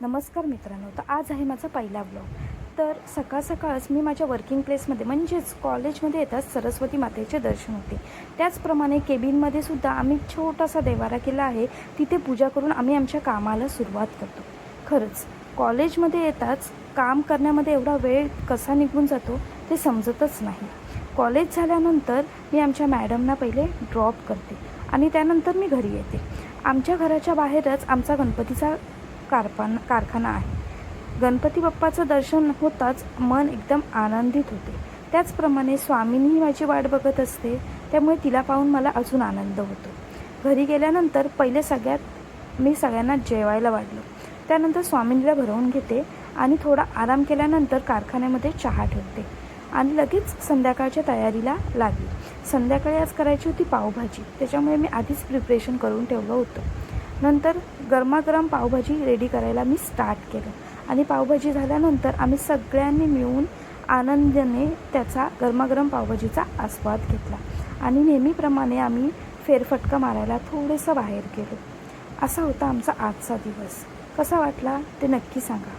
नमस्कार मित्रांनो, तर आज आहे माझा पहिला ब्लॉग. तर सकाळ सकाळच मी माझ्या वर्किंग प्लेसमध्ये म्हणजेच कॉलेजमध्ये येताच सरस्वती मातेचे दर्शन होते. त्याचप्रमाणे केबिनमध्ये सुद्धा आम्ही छोटासा देवारा केला आहे. तिथे पूजा करून आम्ही आमच्या कामाला सुरुवात करतो. खरंच कॉलेजमध्ये येताच काम करण्यामध्ये एवढा वेळ कसा निघून जातो ते समजतच नाही. कॉलेज झाल्यानंतर मी आमच्या मॅडमना पहिले ड्रॉप करते आणि त्यानंतर मी घरी येते. आमच्या घराच्या बाहेरच आमचा गणपतीचा कारखाना आहे. गणपती बाप्पाचं दर्शन होताच मन एकदम आनंदित होते. त्याचप्रमाणे स्वामींनीही माझी वाट बघत असते, त्यामुळे तिला पाहून मला अजून आनंद होतो. घरी गेल्यानंतर पहिले मी सगळ्यांना जेवायला वाढलो. त्यानंतर स्वामींना भरवून घेते आणि थोडा आराम केल्यानंतर कारखान्यामध्ये चहा ठेवते आणि लगेच संध्याकाळच्या तयारीला लागली. संध्याकाळी आज करायची होती पावभाजी, त्याच्यामुळे मी आधीच प्रिपरेशन करून ठेवलं होतं. नंतर गरमागरम पावभाजी रेडी करायला मी स्टार्ट केलं आणि पावभाजी झाल्यानंतर आम्ही सगळ्यांनी मिळून आनंदाने त्याचा गरमागरम पावभाजीचा आस्वाद घेतला आणि नेहमीप्रमाणे आम्ही फेरफटका मारायला थोडंसं बाहेर गेलो. असा होता आमचा आजचा दिवस. कसा वाटला ते नक्की सांगा.